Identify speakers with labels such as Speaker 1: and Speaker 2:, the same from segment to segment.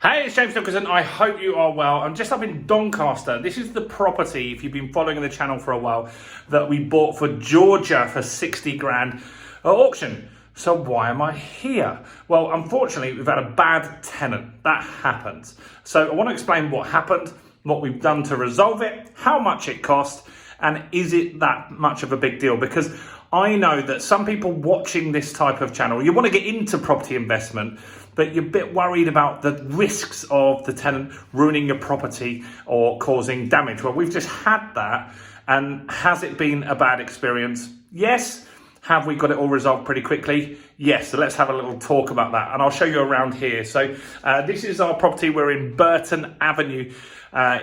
Speaker 1: Hey, it's James Nicholson. I hope you are well. I'm just up in Doncaster. This is the property, if you've been following the channel for a while, that we bought for Georgia for 60 grand at auction. So why am I here? Well, unfortunately, we've had a bad tenant. That happens. So I want to explain what happened, what we've done to resolve it, how much it cost, and is it that much of a big deal? Because I know that some people watching this type of channel, you want to get into property investment, but you're a bit worried about the risks of the tenant ruining your property or causing damage. Well, we've just had that. And has it been a bad experience? Yes. Have we got it all resolved pretty quickly? Yes. So let's have a little talk about that. And I'll show you around here. So this is our property. We're in Burton Avenue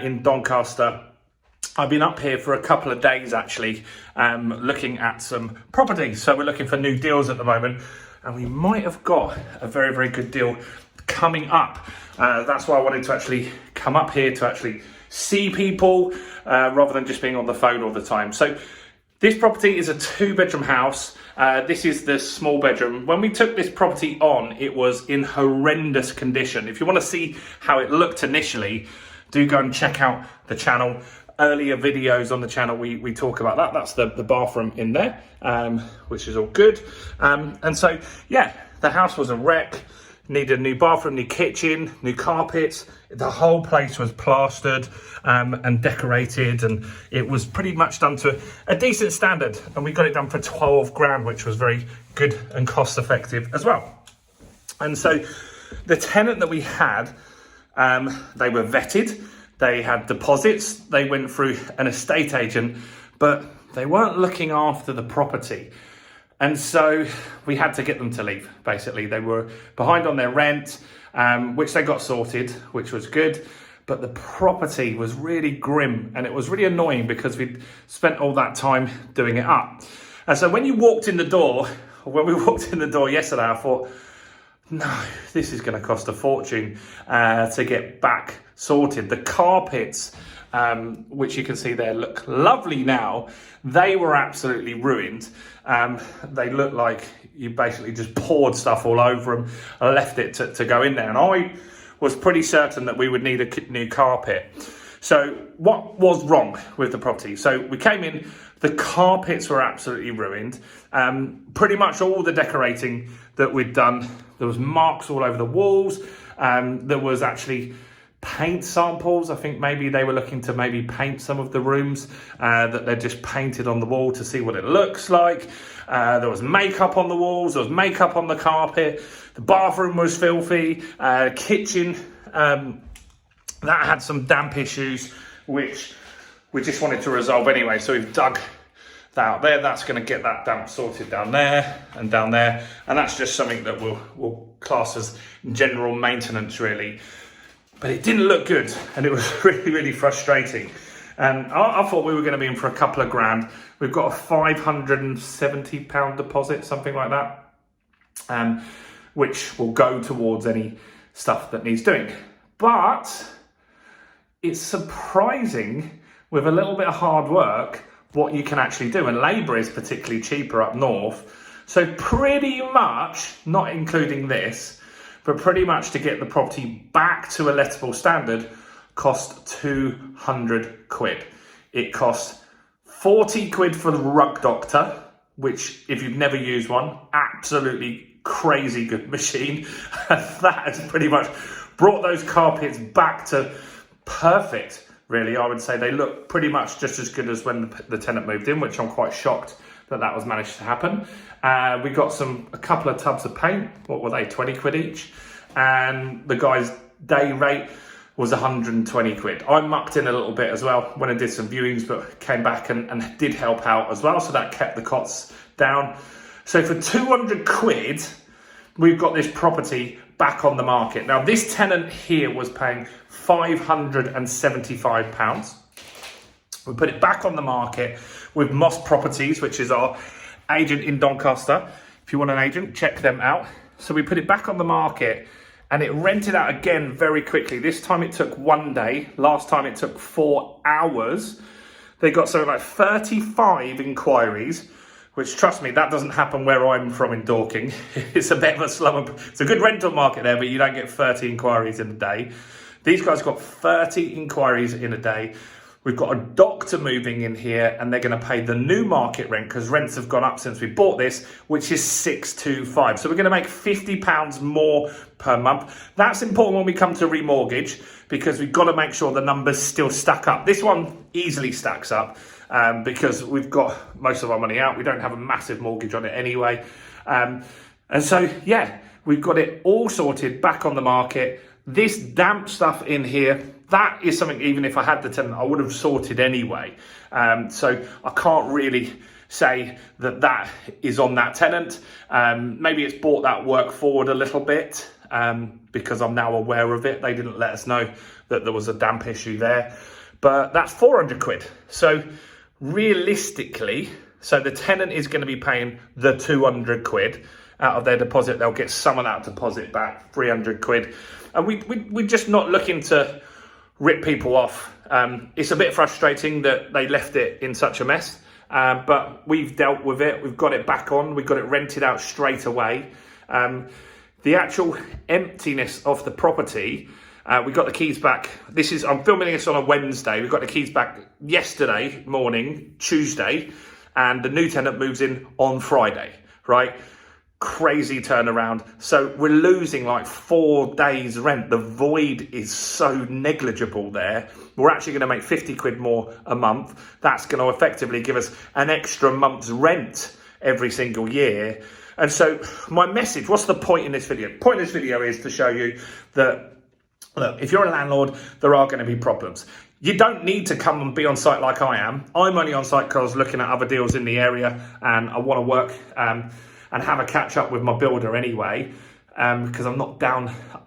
Speaker 1: in Doncaster. I've been up here for a couple of days, actually, looking at some properties. So we're looking for new deals at the moment. And we might have got a very, very good deal coming up. That's why I wanted to actually come up here to actually see people rather than just being on the phone all the time. So this property is a 2-bedroom house. This is the small bedroom. When we took this property on, it was in horrendous condition. If you want to see how it looked initially, do go and check out the channel. Earlier videos on the channel, we talk about that. That's the bathroom in there, which is all good. And so, yeah, the house was a wreck. Needed a new bathroom, new kitchen, new carpets. The whole place was plastered and decorated, and it was pretty much done to a decent standard. And we got it done for 12 grand, which was very good and cost effective as well. And so the tenant that we had, they were vetted. They had deposits, they went through an estate agent, but they weren't looking after the property. And so we had to get them to leave, basically. They were behind on their rent, which they got sorted, which was good. But the property was really grim, and it was really annoying because we'd spent all that time doing it up. And so when you walked in the door, or when we walked in the door yesterday, I thought, no, this is going to cost a fortune to get back sorted. The carpets, which you can see there, look lovely now. They were absolutely ruined. They look like you basically just poured stuff all over them and left it to go in there. And I was pretty certain that we would need a new carpet. So what was wrong with the property? So we came in, the carpets were absolutely ruined. Pretty much all the decorating that we'd done, there was marks all over the walls. There was actually paint samples. I think maybe they were looking to maybe paint some of the rooms that they'd just painted on the wall to see what it looks like. There was makeup on the walls, there was makeup on the carpet. The bathroom was filthy. Kitchen, that had some damp issues, which we just wanted to resolve anyway. So we've dug that out there. That's going to get that damp sorted down there and down there. And that's just something that we'll class as general maintenance, really. But it didn't look good, and it was really, really frustrating. And I thought we were going to be in for a couple of grand. We've got a £570 deposit, something like that, which will go towards any stuff that needs doing. But it's surprising, with a little bit of hard work, what you can actually do. And labour is particularly cheaper up north. So pretty much, not including this, but pretty much to get the property back to a lettable standard cost 200 quid. It cost 40 quid for the rug doctor, which, if you've never used one, absolutely crazy good machine. That has pretty much brought those carpets back to perfect, really. I would say they look pretty much just as good as when the tenant moved in, which I'm quite shocked that was managed to happen. We got a couple of tubs of paint. What were they, 20 quid each? And the guy's day rate was 120 quid. I mucked in a little bit as well when I did some viewings, but came back and did help out as well. So that kept the costs down. So for 200 quid, we've got this property back on the market. Now, this tenant here was paying £575. We put it back on the market with Moss Properties, which is our agent in Doncaster. If you want an agent, check them out. So we put it back on the market, and it rented out again very quickly. This time it took 1 day. Last time it took 4 hours. They got something like 35 inquiries which, trust me, that doesn't happen where I'm from in Dorking. It's a bit of a slower, it's a good rental market there, but you don't get 30 inquiries in a day. These guys got 30 inquiries in a day. We've got a doctor moving in here, and they're going to pay the new market rent, because rents have gone up since we bought this, which is 625. So we're going to make £50 more per month. That's important when we come to remortgage, because we've got to make sure the numbers still stack up. This one easily stacks up because we've got most of our money out. We don't have a massive mortgage on it anyway. And so, yeah, we've got it all sorted, back on the market. This damp stuff in here, that is something, even if I had the tenant, I would have sorted anyway. So I can't really say that that is on that tenant. Maybe it's brought that work forward a little bit because I'm now aware of it. They didn't let us know that there was a damp issue there. But that's 400 quid. So realistically, so the tenant is going to be paying the 200 quid out of their deposit. They'll get some of that deposit back, 300 quid. And we're just not looking to rip people off. It's a bit frustrating that they left it in such a mess, but we've dealt with it. We've got it back on. We've got it rented out straight away. The actual emptiness of the property, we got the keys back. I'm filming this on a Wednesday. We got the keys back yesterday morning, Tuesday, and the new tenant moves in on Friday, right? Crazy turnaround. So we're losing like 4 days rent. The void is so negligible there. We're actually going to make 50 quid more a month. That's going to effectively give us an extra month's rent every single year. And so my message, what's the point in this video? The point in this video is to show you that, look, if you're a landlord, there are going to be problems. You don't need to come and be on site like I am. I'm only on site because I was looking at other deals in the area and I want to work and have a catch up with my builder anyway, because I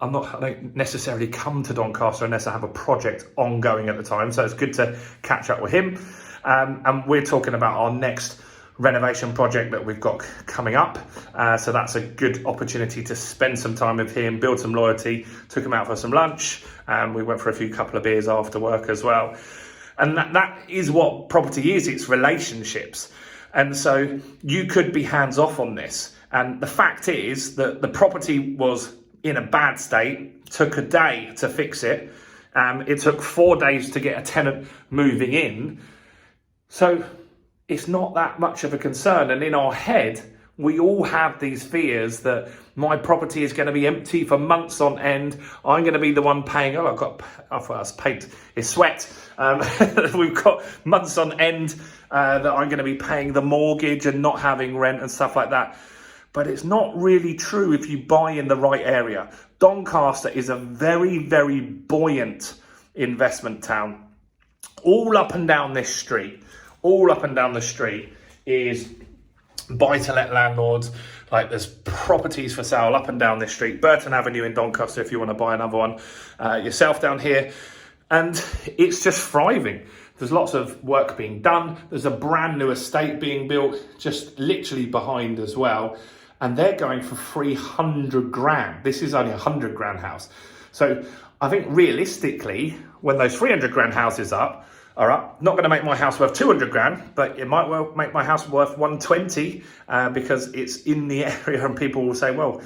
Speaker 1: don't necessarily come to Doncaster unless I have a project ongoing at the time. So it's good to catch up with him. And we're talking about our next renovation project that we've got coming up. So that's a good opportunity to spend some time with him, build some loyalty. Took him out for some lunch. We went for a couple of beers after work as well. And that is what property is. It's relationships. And so you could be hands off on this. And the fact is that the property was in a bad state, took a day to fix it. It took 4 days to get a tenant moving in. So it's not that much of a concern. And in our head, we all have these fears that my property is going to be empty for months on end. I'm going to be the one paying. Oh, I thought I was paint. It's sweat. We've got months on end that I'm going to be paying the mortgage and not having rent and stuff like that. But it's not really true if you buy in the right area. Doncaster is a very, very buoyant investment town. All up and down this street, is buy-to-let landlords. Like, there's properties for sale up and down this street. Burton Avenue in Doncaster if you want to buy another one. Yourself down here. And it's just thriving. There's lots of work being done. There's a brand new estate being built just literally behind as well. And they're going for 300 grand. This is only a 100 grand house. So I think realistically, when those 300 grand houses are up, not going to make my house worth 200 grand, but it might well make my house worth 120 because it's in the area and people will say, well,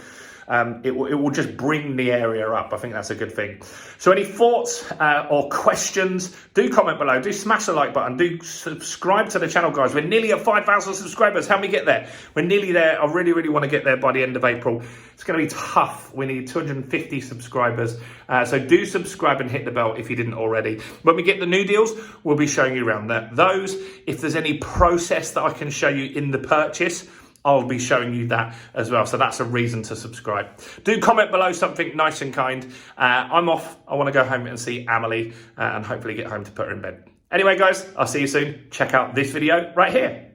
Speaker 1: it will just bring the area up. I think that's a good thing. So any thoughts or questions, do comment below. Do smash the like button. Do subscribe to the channel, guys. We're nearly at 5,000 subscribers. Help me get there. We're nearly there. I really, really want to get there by the end of April. It's going to be tough. We need 250 subscribers. So do subscribe and hit the bell if you didn't already. When we get the new deals, we'll be showing you around those. If there's any process that I can show you in the purchase, I'll be showing you that as well. So that's a reason to subscribe. Do comment below something nice and kind. I'm off. I want to go home and see Amelie and hopefully get home to put her in bed. Anyway, guys, I'll see you soon. Check out this video right here.